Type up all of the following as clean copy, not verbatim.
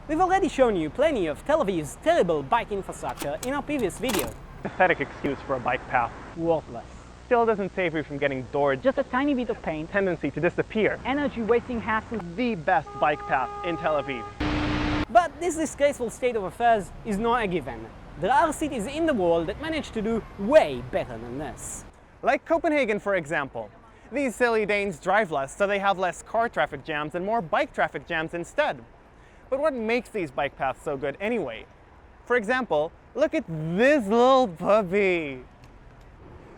We've already shown you plenty of Tel Aviv's terrible bike infrastructure in our previous video. Pathetic excuse for a bike path. Worthless. Still doesn't save you from getting doored. Just a tiny bit of paint. Tendency to disappear. Energy-wasting hassle. The best bike path in Tel Aviv. But this disgraceful state of affairs is not a given. There are cities in the world that manage to do way better than this. Like Copenhagen, for example. These silly Danes drive less, so they have less car traffic jams and more bike traffic jams instead. But what makes these bike paths so good anyway? For example, look at this little puppy.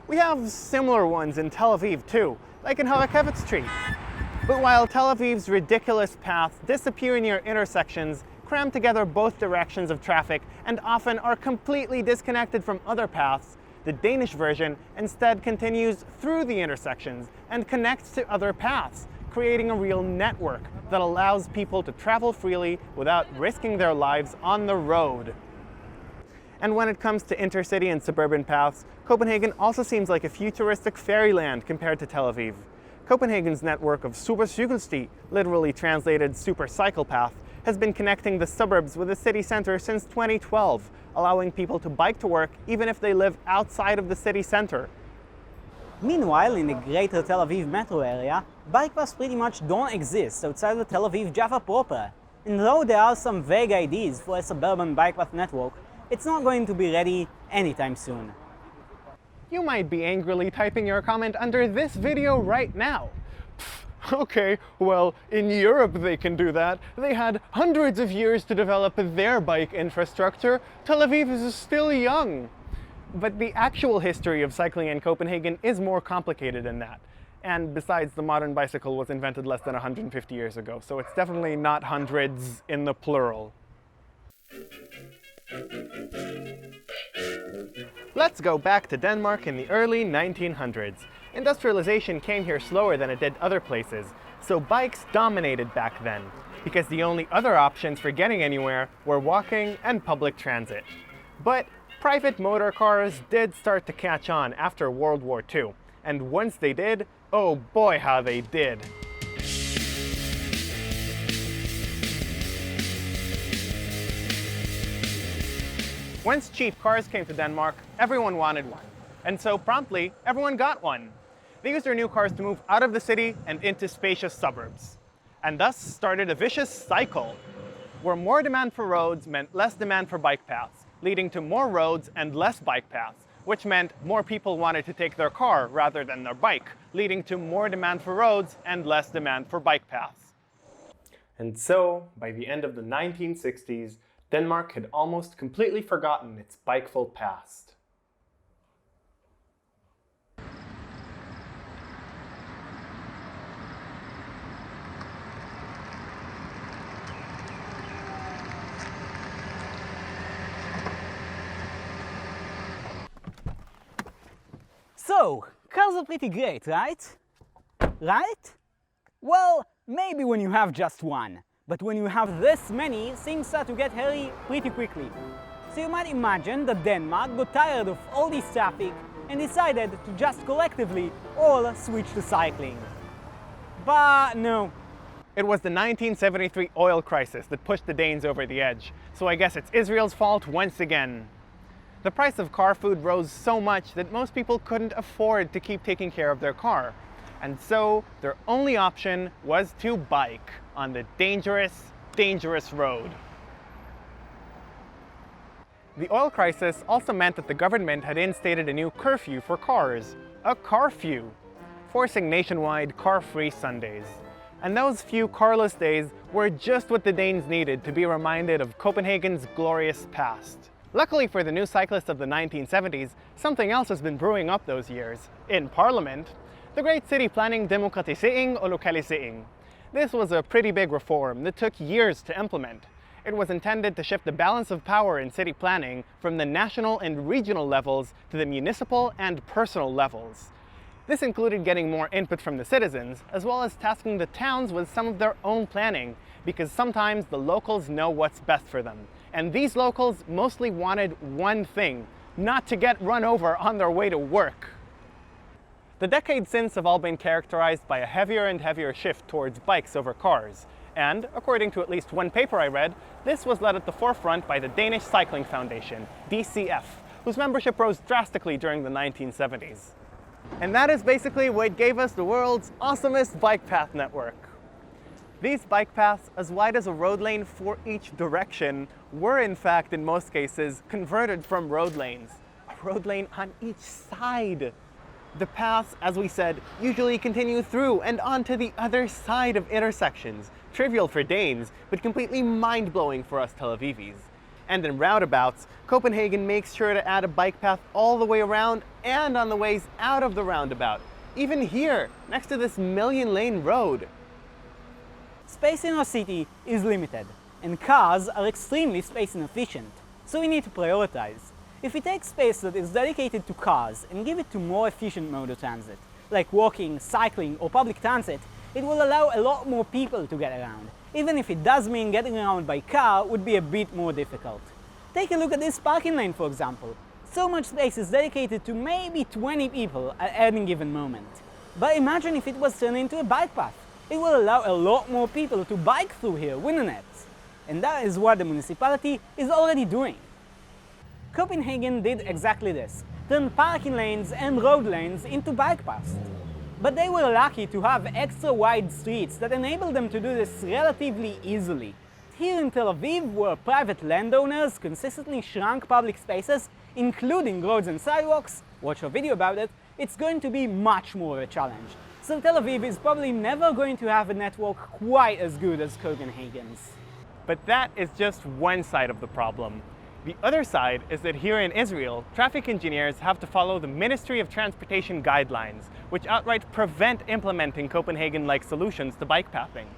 We have similar ones in Tel Aviv too, like in Harakevitz Street. But while Tel Aviv's ridiculous paths disappear near intersections, cram together both directions of traffic, and often are completely disconnected from other paths, the Danish version instead continues through the intersections and connects to other paths, creating a real network that allows people to travel freely without risking their lives on the road. And when it comes to intercity and suburban paths, Copenhagen also seems like a futuristic fairyland compared to Tel Aviv. Copenhagen's network of supercykelsti, literally translated super cycle path, has been connecting the suburbs with the city center since 2012, allowing people to bike to work even if they live outside of the city center. Meanwhile, in the greater Tel Aviv metro area, bike paths pretty much don't exist outside the Tel Aviv Jaffa proper. And though there are some vague ideas for a suburban bike path network, it's not going to be ready anytime soon. You might be angrily typing your comment under this video right now. Okay, well, in Europe they can do that. They had hundreds of years to develop their bike infrastructure. Tel Aviv is still young. But the actual history of cycling in Copenhagen is more complicated than that. And besides, the modern bicycle was invented less than 150 years ago, so it's definitely not hundreds in the plural. Let's go back to Denmark in the early 1900s. Industrialization came here slower than it did other places, so bikes dominated back then, because the only other options for getting anywhere were walking and public transit. But private motor cars did start to catch on after World War II, and once they did, oh boy how they did. Once cheap cars came to Denmark, everyone wanted one. And so promptly, everyone got one. They used their new cars to move out of the city and into spacious suburbs. And thus started a vicious cycle, where more demand for roads meant less demand for bike paths, leading to more roads and less bike paths, which meant more people wanted to take their car rather than their bike, leading to more demand for roads and less demand for bike paths. And so, by the end of the 1960s, Denmark had almost completely forgotten its bikeful past. So, cars are pretty great, right? Right? Well, maybe when you have just one. But when you have this many, things start to get hairy pretty quickly. So you might imagine that Denmark got tired of all this traffic and decided to just collectively all switch to cycling. But no. It was the 1973 oil crisis that pushed the Danes over the edge, so I guess it's Israel's fault once again. The price of car food rose so much that most people couldn't afford to keep taking care of their car. And so their only option was to bike on the dangerous, dangerous road. The oil crisis also meant that the government had instated a new curfew for cars, a carfew, forcing nationwide car-free Sundays. And those few carless days were just what the Danes needed to be reminded of Copenhagen's glorious past. Luckily for the new cyclists of the 1970s, something else has been brewing up those years. In Parliament, the Great City Planning Demokratisering og Lokalisering. This was a pretty big reform that took years to implement. It was intended to shift the balance of power in city planning from the national and regional levels to the municipal and personal levels. This included getting more input from the citizens, as well as tasking the towns with some of their own planning, because sometimes the locals know what's best for them. And these locals mostly wanted one thing: not to get run over on their way to work. The decades since have all been characterized by a heavier and heavier shift towards bikes over cars, And, according to at least one paper I read, this was led at the forefront by the Danish Cycling Foundation, DCF, whose membership rose drastically during the 1970s. And that is basically what gave us the world's awesomest bike path network. These bike paths, as wide as a road lane for each direction, were in fact, in most cases, converted from road lanes. A road lane on each side. The paths, as we said, usually continue through and onto the other side of intersections. Trivial for Danes, but completely mind-blowing for us Tel Avivis. And in roundabouts, Copenhagen makes sure to add a bike path all the way around and on the ways out of the roundabout. Even here, next to this million-lane road. Space in our city is limited, and cars are extremely space inefficient, so we need to prioritize. If we take space that is dedicated to cars and give it to more efficient mode of transit, like walking, cycling, or public transit, it will allow a lot more people to get around, even if it does mean getting around by car would be a bit more difficult. Take a look at this parking lane, for example. So much space is dedicated to maybe 20 people at any given moment. But imagine if it was turned into a bike path. It will allow a lot more people to bike through here, wouldn't it? And that is what the municipality is already doing. Copenhagen did exactly this, turned parking lanes and road lanes into bike paths. But they were lucky to have extra wide streets that enabled them to do this relatively easily. Here in Tel Aviv, where private landowners consistently shrunk public spaces, including roads and sidewalks, watch our video about it, it's going to be much more of a challenge. So Tel Aviv is probably never going to have a network quite as good as Copenhagen's. But that is just one side of the problem. The other side is that here in Israel, traffic engineers have to follow the Ministry of Transportation guidelines, which outright prevent implementing Copenhagen-like solutions to bike pathing.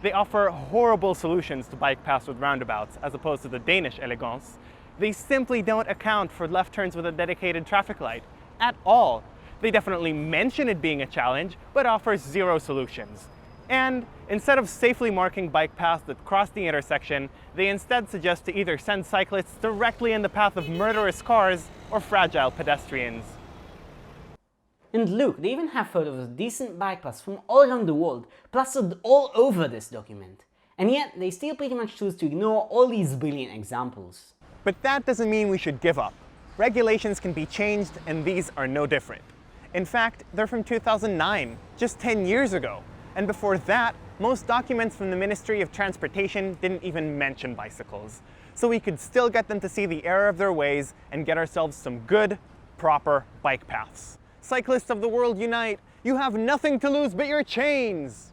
They offer horrible solutions to bike paths with roundabouts, as opposed to the Danish elegance. They simply don't account for left turns with a dedicated traffic light, at all. They definitely mention it being a challenge, but offer zero solutions. And instead of safely marking bike paths that cross the intersection, they instead suggest to either send cyclists directly in the path of murderous cars or fragile pedestrians. And look, they even have photos of decent bike paths from all around the world, plastered all over this document. And yet, they still pretty much choose to ignore all these brilliant examples. But that doesn't mean we should give up. Regulations can be changed, and these are no different. In fact, they're from 2009, just 10 years ago. And before that, most documents from the Ministry of Transportation didn't even mention bicycles. So we could still get them to see the error of their ways and get ourselves some good, proper bike paths. Cyclists of the world unite! You have nothing to lose but your chains!